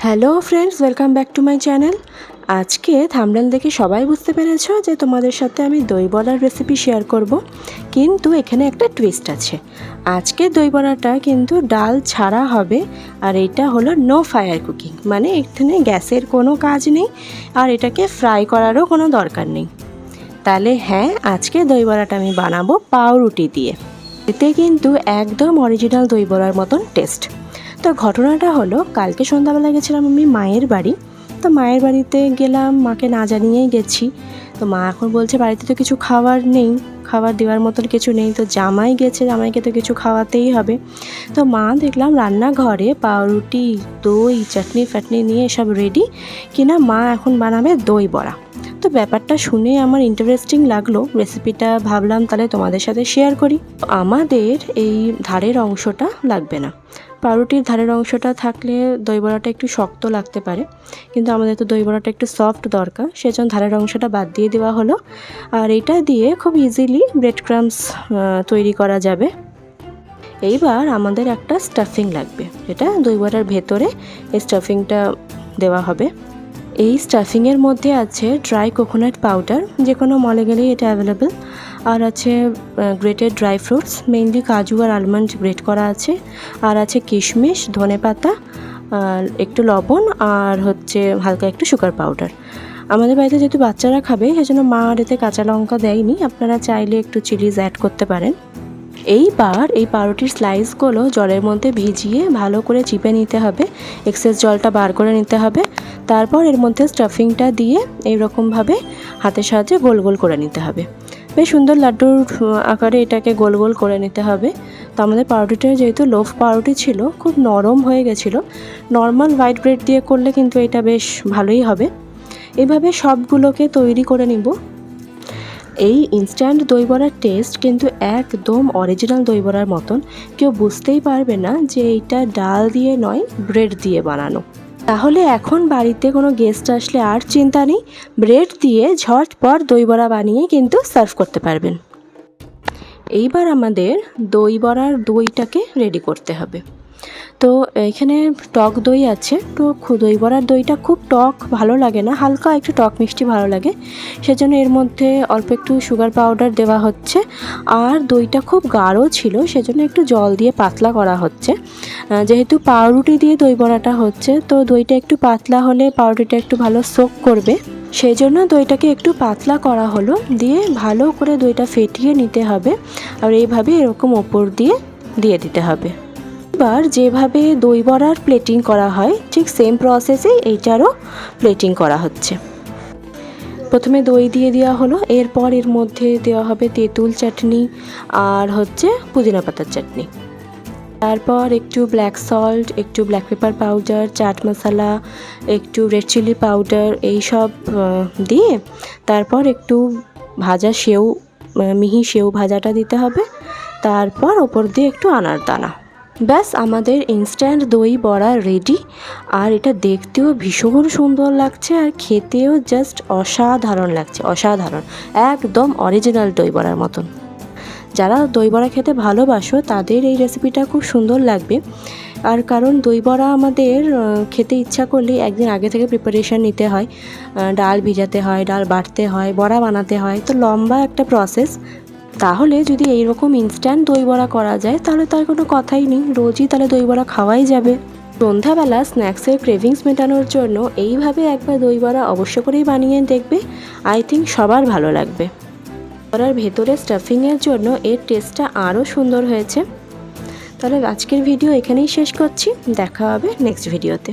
Hello friends, welcome back to my channel. আজকে thumbnail দেখে সবাই বুঝতে পেরেছো যে তোমাদের সাথে আমি দই বড়ার রেসিপি শেয়ার করব, কিন্তু এখানে একটা টুইস্ট আছে। আজকে দই বড়াটা কিন্তু ডাল ছাড়া হবে, আর এটা হলো নো ফায়ার কুকিং, মানে এখানে গ্যাসের কোনো কাজ নেই আর এটাকে ফ্রাই করারও কোনো দরকার নেই। তাহলে হ্যাঁ, আজকে দই বড়াটা আমি বানাবো পাউরুটি দিয়ে। এতে কিন্তু একদম অরিজিনাল দই বড়ার মতন টেস্ট। তো ঘটনাটা হলো, কালকে সন্ধ্যাবেলা গেছিলাম আমি মায়ের বাড়ি। তো মায়ের বাড়িতে গেলাম, মাকে না জানিয়েই গেছি। তো মা এখন বলছে বাড়িতে তো কিছু খাবার নেই, খাবার দেওয়ার মতন কিছু নেই। তো জামাই গেছে, জামাইকে তো কিছু খাওয়াতেই হবে। তো মা দেখলাম রান্নাঘরে পাউরুটি, দই, চাটনি ফাটনি নিয়ে সব রেডি কিনা মা এখন বানাবে দই বড়া। তো ব্যাপারটা শুনে আমার ইন্টারেস্টিং লাগলো রেসিপিটা, ভাবলাম তাহলে তোমাদের সাথে শেয়ার করি। আমাদের এই ধারের অংশটা লাগবে না, পাউরুটির ধারের অংশটা থাকলে দই বড়াটা একটু শক্ত লাগতে পারে, কিন্তু আমাদের তো দই বড়াটা একটু সফট দরকার, সেজন্য ধারের অংশটা বাদ দিয়ে দেওয়া হলো। আর এটা দিয়ে খুব ইজিলি ব্রেড ক্রাম্বস তৈরি করা যাবে। এইবার আমাদের একটা স্টাফিং লাগবে, এটা দই বড়ার ভেতরে এই স্টাফিংটা দেওয়া হবে। এই স্টাফিংয়ের মধ্যে আছে ড্রাই কোকোনাট পাউডার, যে কোনো মলে গেলেই এটা অ্যাভেলেবেল। আর আছে গ্রেটেড ড্রাই ফ্রুটস, মেইনলি কাজু আর আলমন্ড গ্রেট করা আছে। আর আছে কিশমিশ, ধনেপাতা, একটু লবণ, আর হচ্ছে হালকা একটু সুগার পাউডার। আমাদের বাড়িতে যেহেতু বাচ্চারা খাবে, সেজন্য মা আর এতে কাঁচা লঙ্কা দেয়নি, আপনারা চাইলে একটু চিলিজ অ্যাড করতে পারেন। এইবার এই পাউরুটির স্লাইসগুলো জলের মধ্যে ভিজিয়ে ভালো করে চিপে নিতে হবে, এক্সেস জলটা বার করে নিতে হবে। তারপর এর মধ্যে স্টাফিংটা দিয়ে এইরকমভাবে হাতের সাহায্যে গোল গোল করে নিতে হবে। বেশ সুন্দর লাড্ডুর আকারে এটাকে গোল গোল করে নিতে হবে। তো আমাদের পাউরুটিটা যেহেতু লোফ পাউরুটি ছিল, খুব নরম হয়ে গেছিলো। নর্মাল হোয়াইট ব্রেড দিয়ে করলে কিন্তু এটা বেশ ভালোই হবে। এভাবে সবগুলোকে তৈরি করে নিব। এই ইনস্ট্যান্ট দই বড়ার টেস্ট কিন্তু একদম অরিজিনাল দই বড়ার মতন, কেউ বুঝতেই পারবে না যে এইটা ডাল দিয়ে নয়, ব্রেড দিয়ে বানানো। তাহলে এখন বাড়িতে কোনো গেস্ট আসলে আর চিন্তা নেই, ব্রেড দিয়ে ঝটপট দই বড়া বানিয়ে কিন্তু সার্ভ করতে পারবেন। এইবার আমাদের দই বড়ার দইটাকে রেডি করতে হবে। তো এখানে টক দই আছে, তো দই বড়ার দইটা খুব টক ভালো লাগে না, হালকা একটু টক মিষ্টি ভালো লাগে, সেজন্য এর মধ্যে অল্প একটু সুগার পাউডার দেওয়া হচ্ছে। আর দইটা খুব গাঢ় ছিল, সেজন্য একটু জল দিয়ে পাতলা করা হচ্ছে। যেহেতু পাউরুটি দিয়ে দই বড়াটা হচ্ছে, তো দইটা একটু পাতলা হলে পাউরুটিটা একটু ভালো সোক করবে, সেই জন্য দইটাকে একটু পাতলা করা হলো। দিয়ে ভালো করে দইটা ফেটিয়ে নিতে হবে, আর এইভাবে এরকম ওপর দিয়ে দিয়ে দিতে হবে। এবার যেভাবে দই বড়ার প্লেটিং করা হয়, ঠিক সেম প্রসেসে এইটারও প্লেটিং করা হচ্ছে। প্রথমে দই দিয়ে দেওয়া হলো, এরপর এর মধ্যে দেওয়া হবে তেঁতুল চাটনি আর হচ্ছে পুদিনা পাতার চাটনি। তারপর একটু ব্ল্যাক সল্ট, একটু black pepper powder, chaat masala, একটু রেড চিলি পাউডার, এই সব দিয়ে তারপর একটু ভাজা সেউ, মিহি সেউ ভাজাটা দিতে হবে। তারপর ওপর দিয়ে একটু আনার দানা। ব্যাস, আমাদের ইনস্ট্যান্ট দই বড়া রেডি। আর এটা দেখতেও ভীষণ সুন্দর লাগছে, আর খেতেও জাস্ট অসাধারণ লাগছে, অসাধারণ, একদম অরিজিনাল দই বড়ার মতন। যারা দই বড়া খেতে ভালোবাসো তাদের এই রেসিপিটা খুব সুন্দর লাগবে। আর কারণ দই বড়া আমাদের খেতে ইচ্ছা করলে একদিন আগে থেকে প্রিপারেশান নিতে হয়, ডাল ভিজাতে হয়, ডাল বাটতে হয়, বড়া বানাতে হয়, তো লম্বা একটা প্রসেস। তাহলে যদি এইরকম ইনস্ট্যান্ট দই বড়া করা যায়, তাহলে তার কোনো কথাই নেই, রোজই তাহলে দই বড়া খাওয়াই যাবে। সন্ধ্যাবেলা স্ন্যাক্সের ক্রেভিংস মেটানোর জন্য এইভাবে একবার দই বড়া অবশ্য করেই বানিয়ে দেখবে, আই থিঙ্ক সবার ভালো লাগবে। বড়ার ভেতরে স্টাফিংয়ের জন্য এর টেস্টটা আরও সুন্দর হয়েছে। তাহলে আজকের ভিডিও এখানেই শেষ করছি, দেখা হবে নেক্সট ভিডিওতে।